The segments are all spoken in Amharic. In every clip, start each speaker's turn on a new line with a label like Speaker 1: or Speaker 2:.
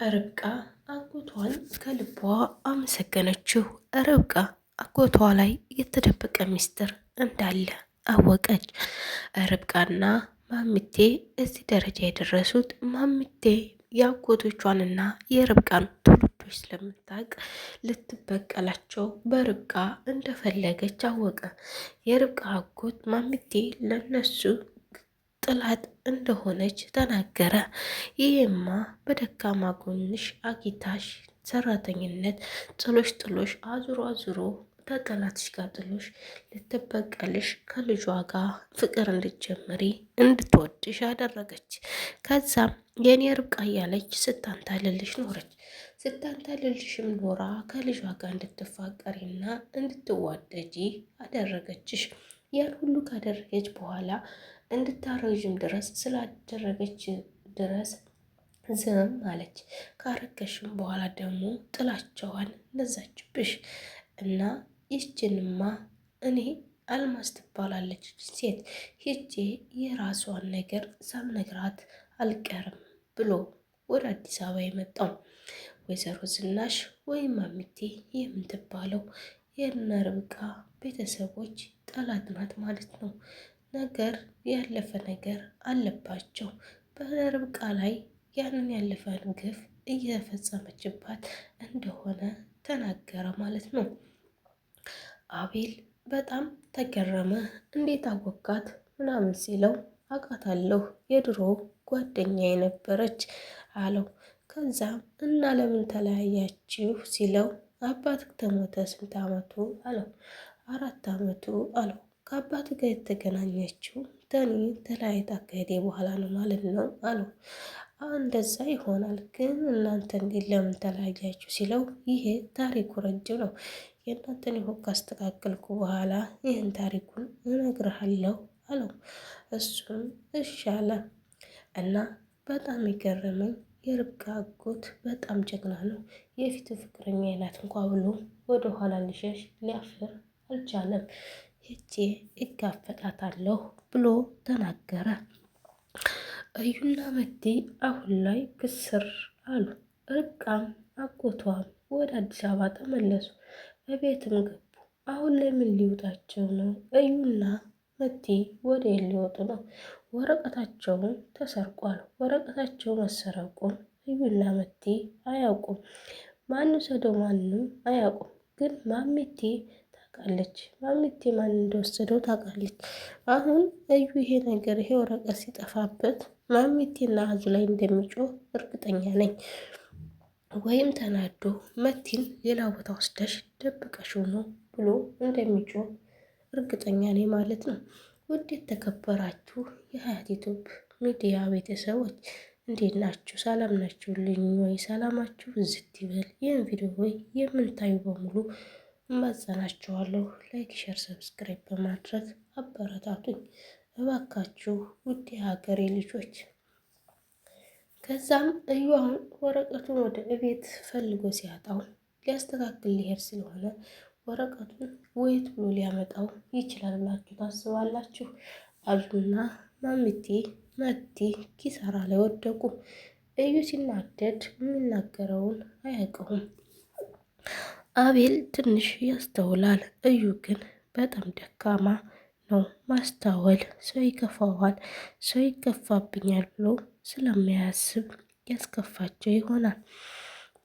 Speaker 1: ርብቃ አጎቷን ከልቧ አመሰገነችው። ርብቃ አጎቷ ላይ የተደበቀ ሚስጥር እንዳለ አወቀች። ርብቃና ማሚቴ እዚህ ደረጃ የደረሱት ማሚቴ የአጎቶቿንና የርብቃን ትውልዶች ስለምታውቅ ልትበቀላቸው በርብቃ እንደፈለገች አወቀ። የርብቃ አጎት ማሚቴ ለነሱ ጥላት እንደሆነች ተናገረ። ይህማ በደካማ ጎንሽ አጊታሽ ሰራተኝነት ጥሎሽ አዙሮ አዙሮ ከጠላትሽ ጋር ጥሎሽ ልትበቀልሽ ከልጇ ጋር ፍቅር እንድትጀምሪ እንድትወድሽ አደረገች። ከዛም የኔ ርብቃ እያለች ስታንታልልሽ ኖረች። ስታንታልልሽም ኖራ ከልጇ ጋር እንድትፋቀሪና እንድትዋደጂ አደረገችሽ። ያን ሁሉ ካደረገች በኋላ እንድታረዥም ድረስ ስላደረገች ድረስ ዝም አለች። ካረገሽም በኋላ ደግሞ ጥላቸዋን ነዛችብሽ እና ይችንማ እኔ አልማዝ ትባላለች ሴት ሄጄ የራሷን ነገር ሳልነግራት አልቀርም ብሎ ወደ አዲስ አበባ የመጣው ወይዘሮ ዝናሽ ወይም ማሚቴ የምትባለው የእነ ርብቃ ቤተሰቦች ጠላት ናት ማለት ነው። ነገር ያለፈ ነገር አለባቸው። በርብቃ ላይ ያንን ያለፈን ግፍ እየፈጸመችባት እንደሆነ ተናገረ ማለት ነው። አቤል በጣም ተገረመ። እንዴት አወቃት ምናምን ሲለው አውቃታለሁ የድሮ ጓደኛ የነበረች አለው። ከዛም እና ለምን ተለያያችሁ ሲለው አባትህ ተሞተ ስንት አመቱ አለው። 4 አመቱ አለው። ከአባት ጋር የተገናኘችው ተኒ ተለያይታ ከሄደ በኋላ ነው ማለት ነው አለው። እንደዛ ይሆናል፣ ግን እናንተ እንዴት ለምን ተለያያችሁ ሲለው ይሄ ታሪኩ ረጅም ነው፣ የእናንተን ይሆን ካስተካከልኩ በኋላ ይህን ታሪኩን እነግርሃለሁ አለው። እሱም እሺ አለ እና በጣም የገረመኝ የርብቃ አጎት በጣም ጀግና ነው። የፊት ፍቅረኛ ናት እንኳ ብሎ ወደ ኋላ ሊሸሽ ሊያፍር አልቻለም። ሄጄ እጋፈጣታለሁ ብሎ ተናገረ። እዩና መዲ አሁን ላይ ክስር አሉ። ርብቃም አጎቷም ወደ አዲስ አበባ ተመለሱ። በቤትም ገቡ። አሁን ላይ ምን ሊውጣቸው ነው? እዩና መዲ ወደ ሊወጡ ነው። ወረቀታቸውን ተሰርቋል። ወረቀታቸው መሰረቁን እዩና መዲ አያውቁም። ማን ሰደው ማንም አያውቁም። ግን ማሚቴ ታውቃለች። ማሚቴ ማን እንደወሰደው ታውቃለች። አሁን እዩ ይሄ ነገር ይሄ ወረቀት ሲጠፋበት ማሚቴና አዙ ላይ እንደሚጮህ እርግጠኛ ነኝ። ወይም ተናዶ መቲን ሌላ ቦታ ወስደሽ ደብቀሽው ነው ብሎ እንደሚጮህ እርግጠኛ ነኝ ማለት ነው። ውድ የተከበራችሁ የሀያት ዩቲዩብ ሚዲያ ቤተሰቦች እንዴት ናችሁ? ሰላም ናችሁልኝ ወይ? ሰላማችሁ ዝት ይበል። ይህን ቪዲዮ ወይ የምንታዩ በሙሉ እማጸናችኋለሁ። ላይክ፣ ሸር፣ ሰብስክራይብ በማድረግ አበረታቱኝ እባካችሁ ውድ የሀገሬ ልጆች። ከዛም እዩ አሁን ወረቀቱን ወደ እቤት ፈልጎ ሲያጣው ሊያስተካክል ሊሄድ ስለሆነ ወረቀቱን ወይት ብሎ ሊያመጣው ይችላል ብላችሁ ታስባላችሁ? አዙና ማሚቴ መቲ ኪሳራ ላይ ወደቁ። እዩ ሲናደድ የሚናገረውን አያውቀውም። አቤል ትንሽ ያስተውላል። እዩ ግን በጣም ደካማ ነው። ማስተዋል ሰው ይከፋዋል፣ ሰው ይከፋብኛል ብሎ ስለሚያስብ ያስከፋቸው ይሆናል።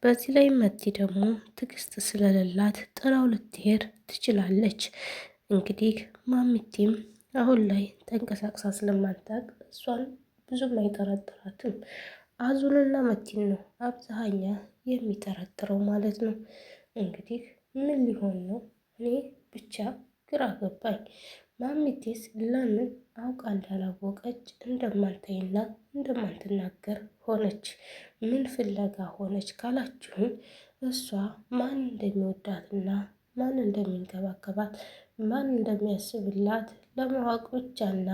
Speaker 1: በዚህ ላይ መቲ ደግሞ ትዕግስት ስለሌላት ጥላው ልትሄድ ትችላለች። እንግዲህ ማሚቴም አሁን ላይ ተንቀሳቅሳ ስለማታውቅ እሷን ብዙም አይጠረጥራትም። አዙንና መቲን ነው አብዛኛ የሚጠረጥረው ማለት ነው። እንግዲህ ምን ሊሆን ነው? እኔ ብቻ ግራ ገባኝ። ማሚቴስ ለምን አውቃ እንዳላወቀች እንደማልታይና እንደማልትናገር ሆነች? ምን ፍለጋ ሆነች ካላችሁም እሷ ማን እንደሚወዳትና ማን እንደሚንከባከባት ማን እንደሚያስብላት ለማወቅ ብቻና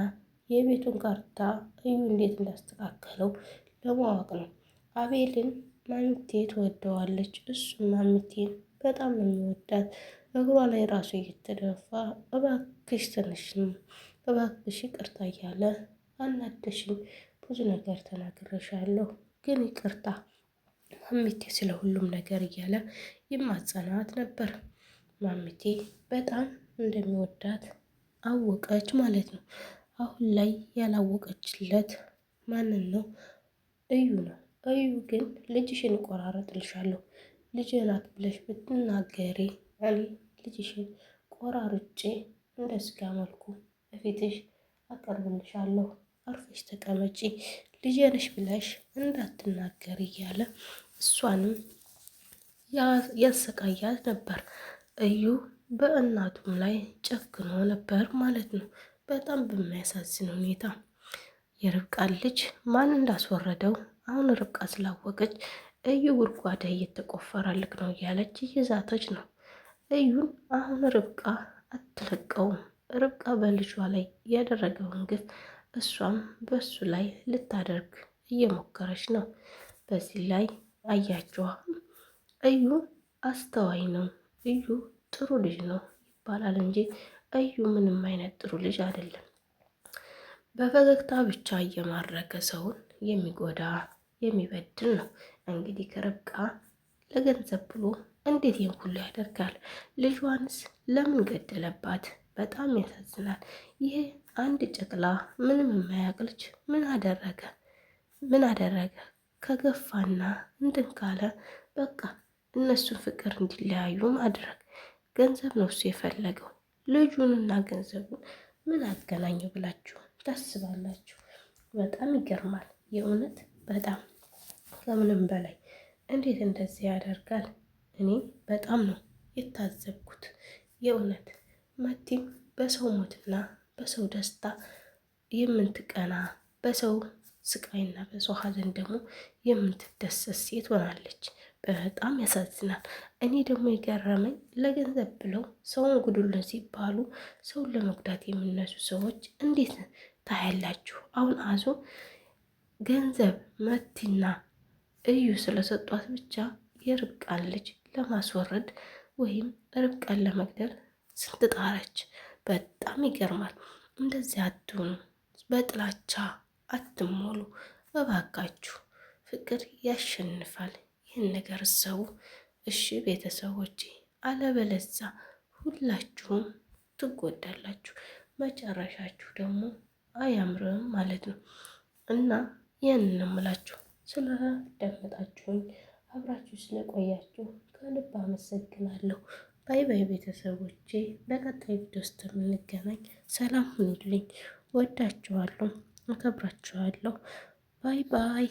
Speaker 1: የቤቱን ካርታ እዩ እንዴት እንዳስተካከለው ለማወቅ ነው። አቤልን ማሚቴ ትወደዋለች፣ እሱም ማሚቴን በጣም ነው የሚወዳት። እግሯ ላይ ራሱ እየተደፋ እባክሽ ትንሽም እባክሽ ይቅርታ እያለ አናደሽኝ፣ ብዙ ነገር ተናግሬሻለሁ፣ ግን ይቅርታ ማሚቴ ስለ ሁሉም ነገር እያለ ይማጸናት ነበር። ማሚቴ በጣም እንደሚወዳት አወቀች ማለት ነው። አሁን ላይ ያላወቀችለት ማንን ነው? እዩ ነው። እዩ ግን ልጅሽን ቆራረጥልሻለሁ ልጄ ናት ብለሽ ብትናገሪ እኔ ልጅሽን ቆራርጬ እንደ ስጋ መልኩ በፊትሽ አቀርብልሻለሁ፣ አርፈሽ ተቀመጪ፣ ልጄ ነሽ ብለሽ እንዳትናገሪ እያለ እሷንም ያሰቃያት ነበር። እዩ በእናቱም ላይ ጨክኖ ነበር ማለት ነው። በጣም በሚያሳዝን ሁኔታ የርብቃን ልጅ ማን እንዳስወረደው አሁን ርብቃ ስላወቀች እዩ ጉድጓዳ እየተቆፈረልክ ነው እያለች እየዛተች ነው። እዩን አሁን ርብቃ አትለቀውም። ርብቃ በልጇ ላይ ያደረገውን ግፍ እሷም በሱ ላይ ልታደርግ እየሞከረች ነው። በዚህ ላይ አያቸዋ እዩ አስተዋይ ነው፣ እዩ ጥሩ ልጅ ነው ይባላል እንጂ እዩ ምንም አይነት ጥሩ ልጅ አይደለም። በፈገግታ ብቻ እየማረከ ሰውን የሚጎዳ የሚበድል ነው። እንግዲህ ከርብቃ ለገንዘብ ብሎ እንዴት ይህን ሁሉ ያደርጋል? ልጇንስ ለምን ገደለባት? በጣም ያሳዝናል። ይሄ አንድ ጨቅላ ምንም የማያውቅ ልጅ ምን አደረገ? ከገፋና እንትን ካለ በቃ እነሱን ፍቅር እንዲለያዩ ማድረግ። ገንዘብ ነው እሱ የፈለገው። ልጁንና ገንዘቡን ምን አገናኘው ብላችሁ ታስባላችሁ? በጣም ይገርማል። የእውነት በጣም ከምንም በላይ እንዴት እንደዚህ ያደርጋል? እኔ በጣም ነው የታዘብኩት። የእውነት መቲም በሰው ሞትና በሰው ደስታ የምትቀና በሰው ስቃይና በሰው ሐዘን ደግሞ የምትደሰት ሴት ሆናለች። በጣም ያሳዝናል። እኔ ደግሞ የገረመኝ ለገንዘብ ብለው ሰውን ጉዱልን ሲባሉ ሰውን ለመጉዳት የሚነሱ ሰዎች እንዴት ታያላችሁ? አሁን አዞ ገንዘብ መቲና እዩ ስለሰጧት ብቻ የርብቃን ልጅ ለማስወረድ ወይም ርብቃን ለመግደል ስንት ጣረች። በጣም ይገርማል። እንደዚህ አትሁኑ፣ በጥላቻ አትሞሉ እባካችሁ። ፍቅር ያሸንፋል። ይህን ነገር ሰው እሺ ቤተሰቦቼ፣ አለበለዛ ሁላችሁም ትጎዳላችሁ፣ መጨረሻችሁ ደግሞ አያምርም ማለት ነው። እና ይህንን እምላችሁ ስለደመጣችሁኝ አብራችሁ ስለቆያችሁ ከልብ አመሰግናለሁ። ባይ ባይ ቤተሰቦቼ። በቀጣይ ቪዲዮ ውስጥ የምንገናኝ። ሰላም ሁኑልኝ። ወዳችኋለሁ፣ አከብራችኋለሁ። ባይ ባይ።